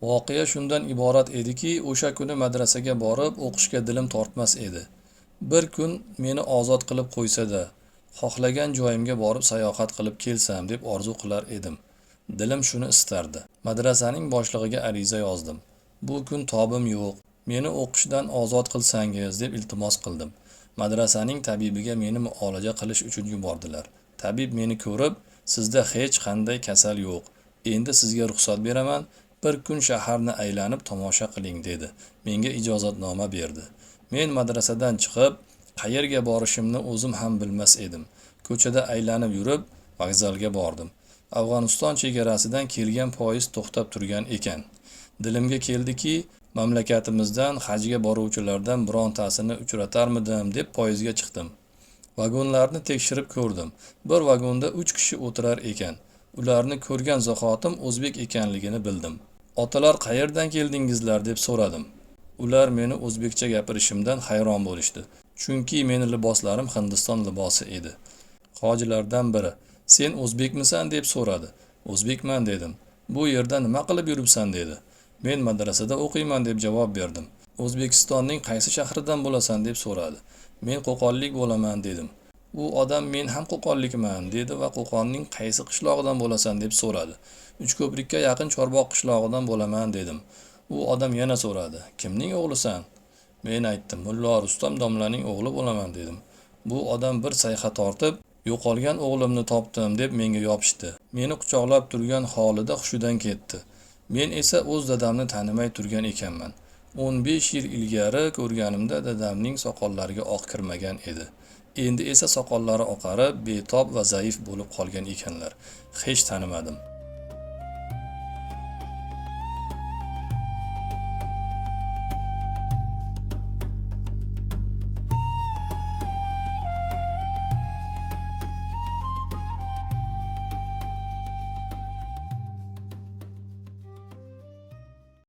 Voqea shundan iborat ediki, o'sha kuni madrasaga borib o'qishga dilim tortmas edi. Bir kun meni ozod qilib qo'ysa-da, xohlagan joyimga borib sayohat qilib kelsam deb orzu qilar edim. Dilim shuni istardi. Madrasaning boshlig'iga ariza yozdim. Bu kun tobim yo'q. Meni o'qishdan ozod qilsangiz deb iltimos qildim. Madrasaning tabibiga meni muolaja qilish uchun yubordilar. Tabib meni ko'rib, sizda hech qanday kasal yo'q. Endi sizga ruxsat beraman. Bir kun shaharni aylanib tomosha qiling dedi. Menga ijozatnoma berdi. Men madrasadan chiqib, qayerga borishimni o'zim ham bilmas edim. Ko'chada aylanib yurib, vokzalga bordim. Afg'oniston chegarasidan kelgan poyezd to'xtab turgan ekan. Dilimga keldiki, mamlakatimizdan hajga boruvchilardan birontasini uchratarmidim deb poyezdga chiqdim. Vagonlarni tekshirib ko'rdim. Bir vagonda 3 kishi o'tirar ekan. Ularni ko'rgan zahotim o'zbek ekanligini bildim. Otalar qayerdan keldingizlar deb so'radim. Ular meni o'zbekcha gapirishimdan hayron bo'lishdi. Chunki meni liboslarim Hindiston libosi edi. Hojilardan biri, "Sen o'zbekmisan?" deb so'radi. "O'zbekman" dedim. "Bu yerda nima qilib yuribsan?" dedi. "Men madrasada o'qiyman" deb javob berdim. "O'zbekistonning qaysi shahridan bo'lasan?" deb so'radi. "Men Qo'qonlik bo'laman" dedim. U odam "Men ham Qo'qonlikman" dedi va "Qo'qonning qaysi qishlog'idan bo'lasan?" deb so'radi. "Uchko'prikka yaqin Chorboq qishlog'idan bo'laman" dedim. U odam yana so'radi: "Kimning o'g'lisan?" Men aytdim: "Mullo Rustam domlaning o'g'li bo'laman" dedim. Bu odam bir sayqa tortib, "Yo'qolgan o'g'limni topdim" deb menga yopishdi. Meni quchoqlab turgan holida hushidan ketdi. Men esa o'z dadamni tanimay turgan ekanman. 15 yil ilgari ko'rganimda dadamning soqollariga oq kirmagan edi. Endi esa soqollari oqarib, betob va zaif bo'lib qolgan ekanlar. Hech tanimadim.